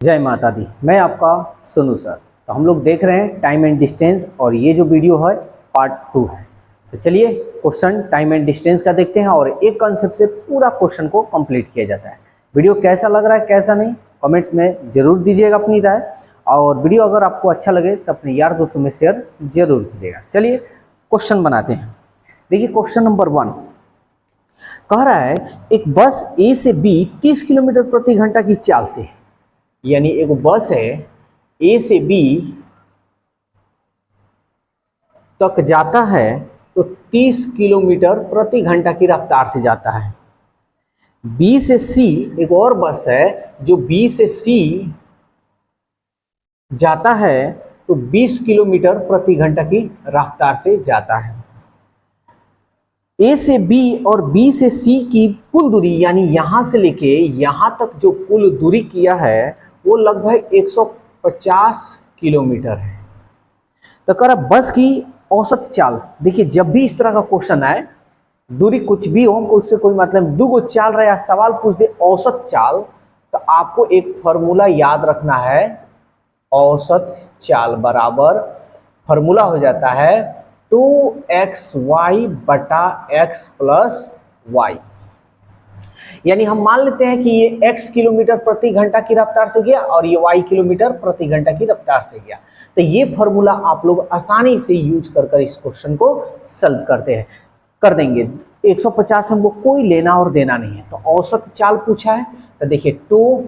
जय माता दी। मैं आपका सोनू सर। तो हम लोग देख रहे हैं टाइम एंड डिस्टेंस और ये जो वीडियो है पार्ट 2 है। तो चलिए क्वेश्चन टाइम एंड डिस्टेंस का देखते हैं और एक कॉन्सेप्ट से पूरा क्वेश्चन को कंप्लीट किया जाता है। वीडियो कैसा लग रहा है कैसा नहीं कमेंट्स में जरूर दीजिएगा अपनी राय, और वीडियो अगर आपको अच्छा लगे तो अपने यार दोस्तों में शेयर जरूर कीजिएगा। चलिए क्वेश्चन बनाते हैं। देखिए क्वेश्चन नंबर 1 कह रहा है एक बस ए से बी 30 किलोमीटर प्रति घंटा की चाल से, यानी एक बस है ए से बी तक जाता है तो 30 किलोमीटर प्रति घंटा की रफ्तार से जाता है। बी से सी एक और बस है जो बी से सी जाता है तो 20 किलोमीटर प्रति घंटा की रफ्तार से जाता है। ए से बी और बी से सी की कुल दूरी, यानी यहां से लेके यहां तक जो कुल दूरी किया है वो लगभग 150 किलोमीटर है। तो कह रहा बस की औसत चाल। देखिए जब भी इस तरह का क्वेश्चन आए, दूरी कुछ भी हो उससे कोई मतलब, दो चाल रहा है सवाल पूछ दे औसत चाल, तो आपको एक फॉर्मूला याद रखना है। औसत चाल बराबर फॉर्मूला हो जाता है 2xy बटा x प्लस y। यानी हम मान लेते हैं कि ये x किलोमीटर प्रति घंटा की रफ्तार से गया और ये y किलोमीटर प्रति घंटा की रफ्तार से गया। तो ये फॉर्मूला आप लोग आसानी से यूज कर इस क्वेश्चन को सॉल्व कर देंगे। 150 हमको कोई लेना और देना नहीं है, तो औसत चाल पूछा है तो देखिए 2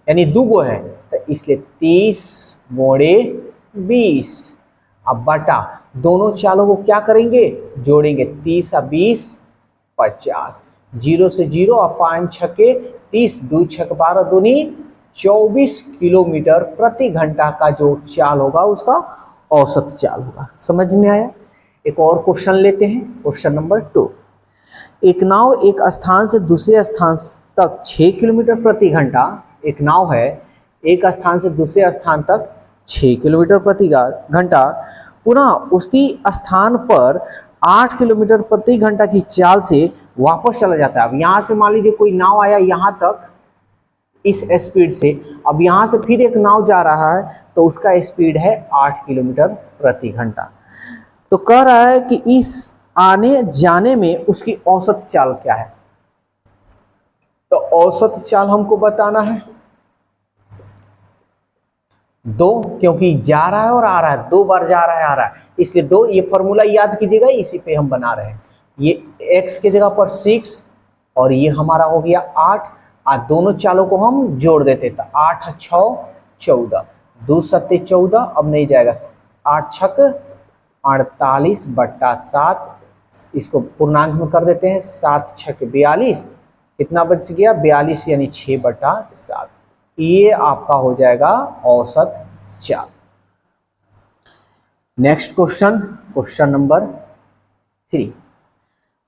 यानी दुगो है तो इसलिए 30 मोड़े 20। अब बटा दोनों चालों को क्या करेंगे, जोड़ेंगे 30 और 20 50, 0 से 0 और 5 छक्के 30, 2 छक 12 दूनी 24 किलोमीटर प्रति घंटा का जो चाल होगा उसका औसत चाल होगा। समझ में आया। एक और क्वेश्चन लेते हैं, क्वेश्चन नंबर 2। एक नाव एक स्थान से दूसरे स्थान तक 6 किलोमीटर प्रति घंटा, एक नाव है एक स्थान से दूसरे स्थान तक 6 किलोमीटर प्रति घंटा पुनः उसी स्थान पर 8 किलोमीटर प्रति घंटा की चाल से वापस चला जाता है। अब यहां से मान लीजिए कोई नाव आया यहां तक इस स्पीड से, अब यहां से फिर एक नाव जा रहा है तो उसका स्पीड है 8 किलोमीटर प्रति घंटा। तो कह रहा है कि इस आने जाने में उसकी औसत चाल क्या है। तो औसत चाल हमको बताना है 2, क्योंकि जा रहा है और आ रहा है, 2 बार जा रहा है आ रहा है, इसलिए 2। ये फॉर्मूला याद कीजिएगा, इसी पे हम बना रहे हैं। ये x के जगह पर 6 और ये हमारा हो गया 8। आज दोनों चालों को हम जोड़ देते तो 8 6 14, 2 7 14, अब नहीं जाएगा 8 छक 48 बट्टा 7, इसको पूर्णांक में कर देते हैं 7 छक 42, कितना बच गया 42 यानी 6 बटा 7। ये आपका हो जाएगा औसत चाल। नेक्स्ट क्वेश्चन, क्वेश्चन नंबर 3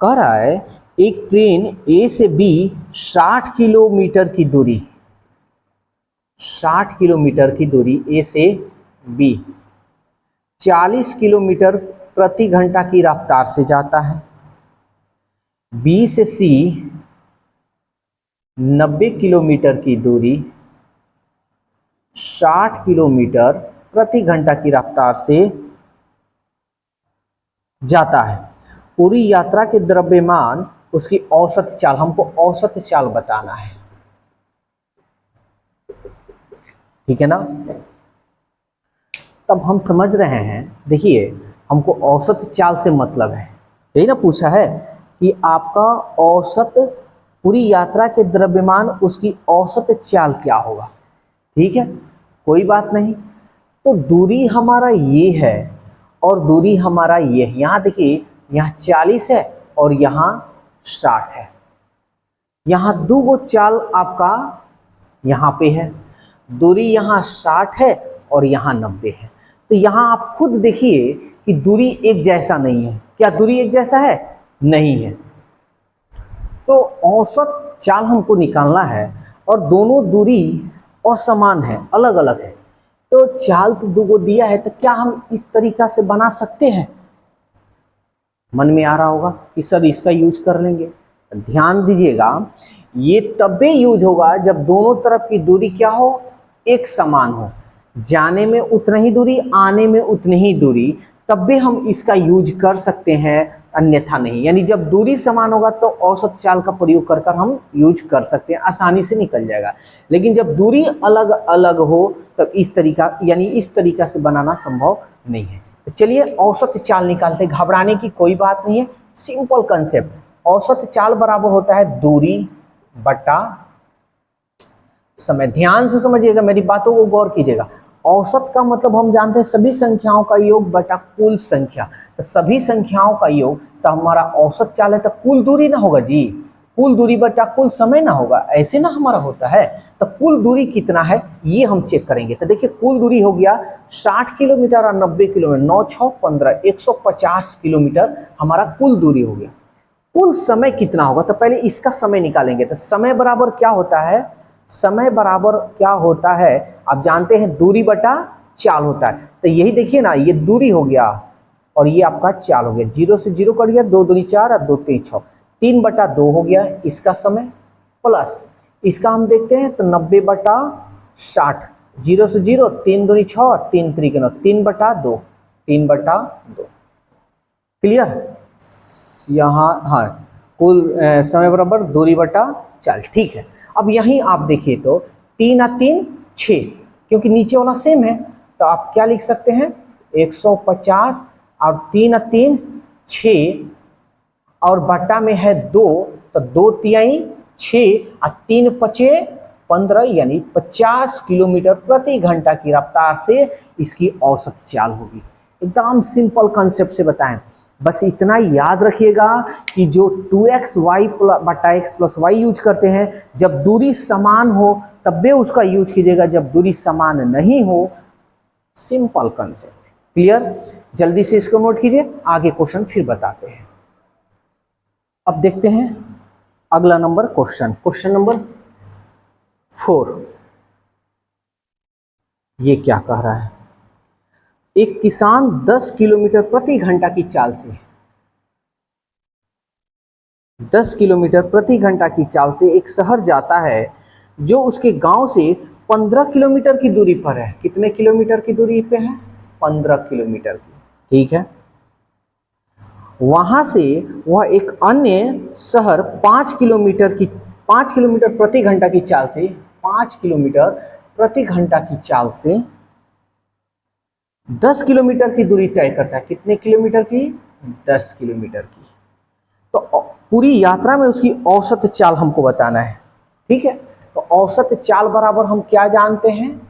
कह रहा है एक ट्रेन ए से बी 60 किलोमीटर की दूरी, 60 किलोमीटर की दूरी ए से बी 40 किलोमीटर प्रति घंटा की रफ्तार से जाता है। बी से सी 90 किलोमीटर की दूरी 60 किलोमीटर प्रति घंटा की रफ्तार से जाता है। पूरी यात्रा के द्रव्यमान उसकी औसत चाल, हमको औसत चाल बताना है, ठीक है ना। तब हम समझ रहे हैं, देखिए हमको औसत चाल से मतलब है, यही ना पूछा है कि आपका औसत पूरी यात्रा के द्रव्यमान उसकी औसत चाल क्या होगा। ठीक है, कोई बात नहीं। तो दूरी हमारा ये है और दूरी हमारा ये है। यहाँ देखिए यहाँ 40 है और यहाँ 60 है। यहाँ दो गो चाल आपका यहाँ पे है, दूरी यहाँ 60 है और यहाँ 90 है। तो यहाँ आप खुद देखिए कि दूरी एक जैसा नहीं है। क्या दूरी एक जैसा है? नहीं है। तो औसत चाल हमको निकालना है और दोनों दूरी असमान है, अलग अलग है। तो चाल तो दो गो दिया है, तो क्या हम इस तरीका से बना सकते हैं? मन में आ रहा होगा कि सर इसका यूज कर लेंगे। ध्यान दीजिएगा, ये तब भी यूज होगा जब दोनों तरफ की दूरी क्या हो, एक समान हो, जाने में उतना ही दूरी, आने में उतनी ही दूरी, तब भी हम इसका यूज कर सकते हैं, अन्यथा नहीं। यानी जब दूरी समान होगा तो औसत चाल का प्रयोग कर हम यूज कर सकते हैं, आसानी से निकल जाएगा। लेकिन जब दूरी अलग अलग हो तब इस तरीका से बनाना संभव नहीं है। तो चलिए औसत चाल निकालते, घबराने की कोई बात नहीं है, सिंपल कंसेप्ट। औसत चाल बराबर होता है दूरी बटा समय। ध्यान से समझिएगा, मेरी बातों को गौर कीजिएगा। औसत का मतलब हम जानते हैं सभी संख्याओं का योग बटा कुल संख्या। तो सभी संख्याओं का योग, तो हमारा औसत चाल है तो कुल दूरी ना होगा जी, कुल दूरी बटा कुल समय ना होगा, ऐसे ना हमारा होता है। तो कुल दूरी कितना है ये हम चेक करेंगे। तो देखिए कुल दूरी हो गया 60 किलोमीटर और 90 किलोमीटर, 9 6 15, 150 किलोमीटर हमारा कुल दूरी हो गया। कुल समय कितना होगा, तो पहले इसका समय निकालेंगे। तो समय बराबर क्या होता है, समय बराबर क्या होता है, आप जानते हैं दूरी बटा चाल होता है। तो यही देखिए ना, ये दूरी हो गया और ये आपका चाल हो गया, 0 से 0 कट गया, 2 दूनी 4 और 2 3 6, 3 बटा 2 हो गया इसका समय, प्लस इसका हम देखते हैं तो 90 बटा 60, 0 से 0, 3 दूनी 6, 3 3 9, 3 बटा 2, 3 बटा 2। क्लियर, यहाँ हाँ, कुल समय बराबर दूरी बटा चाल, ठीक है। अब यहीं आप देखिए तो 3 और 3 6, क्योंकि नीचे वाला सेम है, तो आप क्या लिख सकते हैं 150 और 3 और 3 6 और बट्टा में है 2, तो 2 तिहाई 6 और 3 पचे 15, यानी 50 किलोमीटर प्रति घंटा की रफ्तार से इसकी औसत चाल होगी। एकदम सिंपल कंसेप्ट से बताएं, बस इतना याद रखिएगा कि जो 2x y बटा x प्लस वाई यूज करते हैं, जब दूरी समान हो तब भी उसका यूज कीजिएगा, जब दूरी समान नहीं हो, सिंपल कंसेप्ट। क्लियर, जल्दी से इसको नोट कीजिए, आगे क्वेश्चन फिर बताते हैं। अब देखते हैं अगला नंबर क्वेश्चन, क्वेश्चन नंबर 4। ये क्या कह रहा है, एक किसान 10 किलोमीटर प्रति घंटा की चाल से 10 किलोमीटर प्रति घंटा की चाल से एक शहर जाता है जो उसके गांव से 15 किलोमीटर की दूरी पर है। कितने किलोमीटर की दूरी पे है, 15 किलोमीटर की, ठीक है। वहां से वह एक अन्य शहर 5 किलोमीटर प्रति घंटा की चाल से 5 किलोमीटर प्रति घंटा की चाल से 10 किलोमीटर की दूरी तय करता है। कितने किलोमीटर की, 10 किलोमीटर की। तो पूरी यात्रा में उसकी औसत चाल हमको बताना है, ठीक है। तो औसत चाल बराबर हम क्या जानते हैं,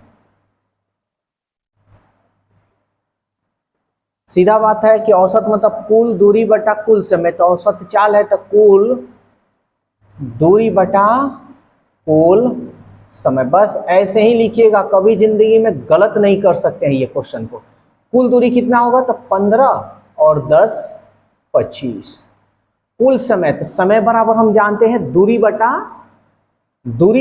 सीधा बात है कि औसत मतलब कुल दूरी बटा कुल समय। तो औसत चाल है तो कुल दूरी बटा कुल समय, बस ऐसे ही लिखिएगा, कभी जिंदगी में गलत नहीं कर सकते हैं ये क्वेश्चन को। कुल दूरी कितना होगा, तो 15 और 10 25। कुल समय, तो समय बराबर हम जानते हैं दूरी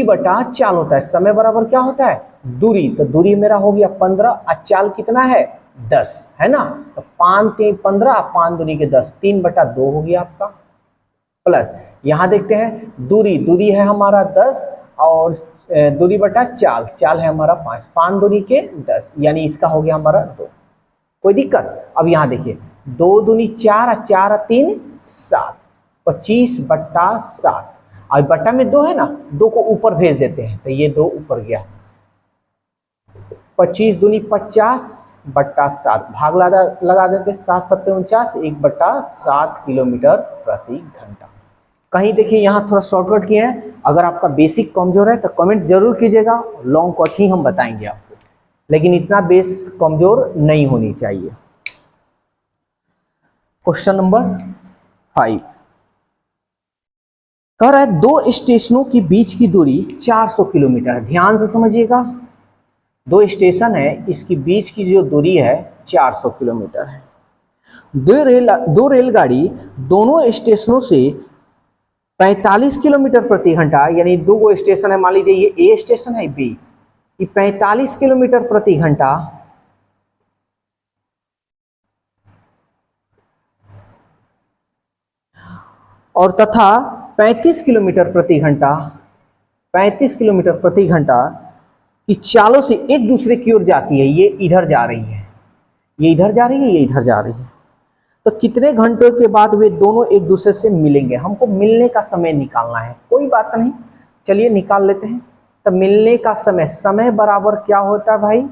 बटा चाल होता है। समय बराबर क्या होता है, दूरी, तो दूरी मेरा हो गया 15 और चाल कितना है 10, है ना। तो 5 3 15, 5 दूनी के 10, 3 बटा 2 हो गया आपका, प्लस यहां देखते हैं दूरी है हमारा 10 और दूरी बटा चाल है हमारा 5, 5 दूनी के 10, यानी इसका हो गया हमारा 2। कोई दिक्कत, अब यहां देखिए 2 दूनी 4 और 4 और 3 7, 25 बट्टा 7, और बट्टा में 2 है ना, 2 को ऊपर भेज देते हैं, तो ये 2 ऊपर गया, 25 दूनी 50 बट्टा 7, भाग लगा देते, 7 7 49, 1 बट्टा 7 किलोमीटर प्रति घंटा। कहीं देखिए यहाँ थोड़ा शॉर्टकट किए हैं, अगर आपका बेसिक कमजोर है तो कमेंट जरूर कीजिएगा, लॉन्ग कट ही हम बताएंगे आपको, लेकिन इतना बेस कमजोर नहीं होनी चाहिए। क्वेश्चन नंबर 5 कह रहा है 2 स्टेशनों के बीच की दूरी 400 किलोमीटर। ध्यान से समझिएगा, 2 स्टेशन है, इसकी बीच की जो दूरी है 400 किलोमीटर है। दो रेलगाड़ी दोनों स्टेशनों से 45 किलोमीटर प्रति घंटा, यानी 2 स्टेशन है, मान लीजिए ये ए स्टेशन है बी, ये 45 किलोमीटर प्रति घंटा और तथा 35 किलोमीटर प्रति घंटा कि चालों से एक दूसरे की ओर जाती है, ये इधर जा रही है, ये इधर जा रही है, ये इधर जा रही है, तो कितने घंटों के बाद वे दोनों एक दूसरे से मिलेंगे? हमको मिलने का समय निकालना है। कोई बात नहीं, चलिए निकाल लेते हैं। तो मिलने का समय, समय बराबर क्या होता है भाई?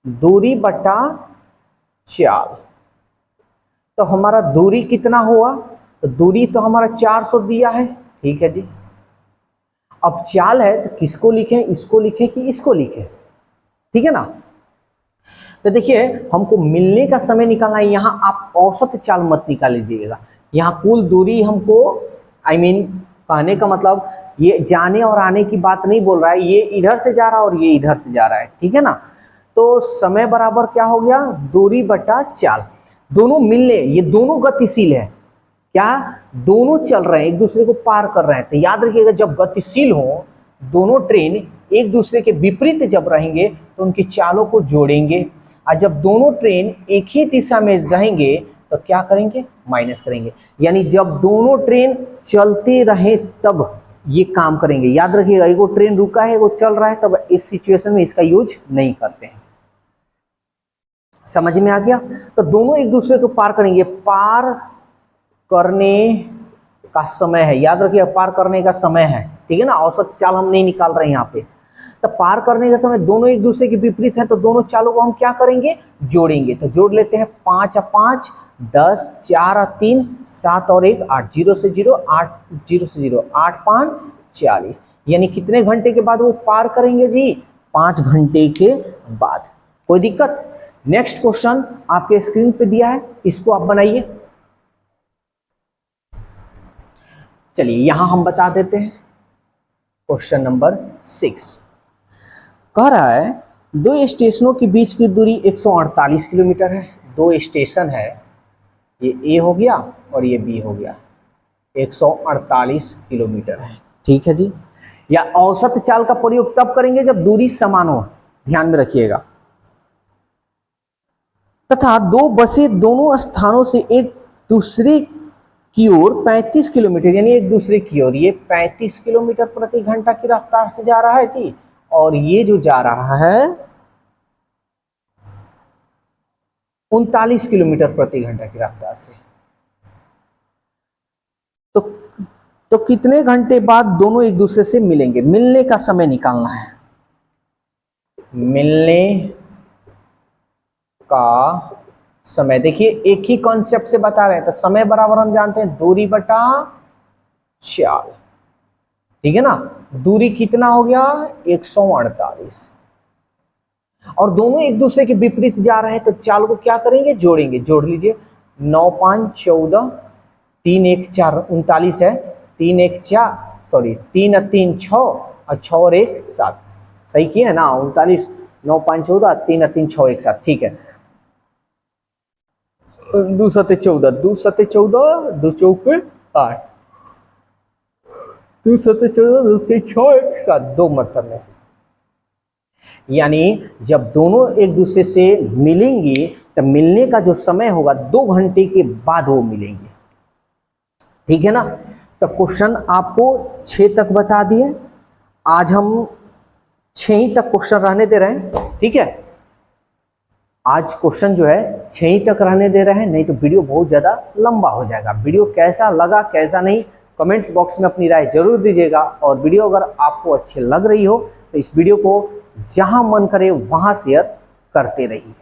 दूरी बटा चाल। तो हमारा दूरी कितना हुआ? तो दूरी तो हमारा 400 दिया है, ठीक है जी। अब चाल है तो किसको लिखें, इसको लिखें कि इसको लिखें? ठीक है ना। तो देखिए हमको मिलने का समय निकालना है। यहाँ आप औसत चाल मत निकाल लीजिएगा, यहाँ कुल दूरी हमको कहने का मतलब ये जाने और आने की बात नहीं बोल रहा है, ये इधर से जा रहा है और ये इधर से जा रहा है, ठीक है ना। तो समय बराबर क्या हो गया? दूरी बटा चाल। दोनों मिलने, ये दोनों गतिशील है, क्या दोनों चल रहे हैं, एक दूसरे को पार कर रहे हैं। तो याद रखिएगा जब गतिशील हो दोनों ट्रेन एक दूसरे के विपरीत जब रहेंगे तो उनकी चालों को जोड़ेंगे, और जब दोनों ट्रेन एक ही दिशा में रहेंगे तो क्या करेंगे? माइनस करेंगे। यानी जब दोनों ट्रेन चलते रहे तब ये काम करेंगे। याद रखिएगा, एगो ट्रेन रुका है, एगो चल रहा है, तब इस सिचुएशन में इसका यूज नहीं करते हैं। समझ में आ गया? तो दोनों एक दूसरे को पार करेंगे। पार करने का समय है, याद रखिए पार करने का समय है, ठीक है ना। औसत चाल हम नहीं निकाल रहे हैं यहाँ पे। तो पार करने का समय, दोनों एक दूसरे के विपरीत है तो दोनों चालों को हम क्या करेंगे? जोड़ेंगे। तो जोड़ लेते हैं, 5 और 5 10, 4 और 3 7 और 1 8, 0 से 0 8, 0 से 0 8 5 40। यानी कितने घंटे के बाद वो पार करेंगे जी? 5 घंटे के बाद। कोई दिक्कत? नेक्स्ट क्वेश्चन आपके स्क्रीन पे दिया है, इसको आप बनाइए। चलिए यहां हम बता देते हैं। क्वेश्चन नंबर 6 कह रहा है दो स्टेशनों के बीच की दूरी 148 किलोमीटर है। दो स्टेशन है, ये ए हो गया और ये बी हो गया, 148 किलोमीटर है, ठीक है जी। या औसत चाल का प्रयोग तब करेंगे जब दूरी समान हो, ध्यान में रखिएगा। तथा दो बसें दोनों स्थानों से एक दूसरे की ओर 35 किलोमीटर, यानी एक दूसरे की ओर, ये 35 किलोमीटर प्रति घंटा की रफ्तार से जा रहा है जी, और ये जो जा रहा है 39 किलोमीटर प्रति घंटा की रफ्तार से। तो कितने घंटे बाद दोनों एक दूसरे से मिलेंगे? मिलने का समय निकालना है। मिलने का समय, देखिए एक ही कॉन्सेप्ट से बता रहे हैं। तो समय बराबर हम जानते हैं दूरी बटा चाल, ठीक है ना। दूरी कितना हो गया? 148, और दोनों एक दूसरे के विपरीत जा रहे हैं तो चाल को क्या करेंगे? जोड़ेंगे। जोड़ लीजिए, 9 5 14, 3 1 4 39 है, 3 1 4 सॉरी 3 और 3 6 और 6 और 1 7, सही किया है ना। 39 9 5 14, 3 और 3 6 1 7, ठीक है। 2 7 14, 2 7 14, 2 चौक 8, 2 7 14, 2 6 1 7, 2 मतलब में। यानी जब दोनों एक दूसरे से मिलेंगे तो मिलने का जो समय होगा 2 घंटे के बाद वो मिलेंगे, ठीक है ना। तो क्वेश्चन आपको 6 तक बता दिए। आज हम 6 ही तक क्वेश्चन रहने दे रहे हैं, ठीक है। आज क्वेश्चन जो है 6 ही तक रहने दे रहे हैं, नहीं तो वीडियो बहुत ज़्यादा लंबा हो जाएगा। वीडियो कैसा लगा कैसा नहीं कमेंट्स बॉक्स में अपनी राय जरूर दीजिएगा। और वीडियो अगर आपको अच्छी लग रही हो तो इस वीडियो को जहां मन करे वहां शेयर करते रहिए।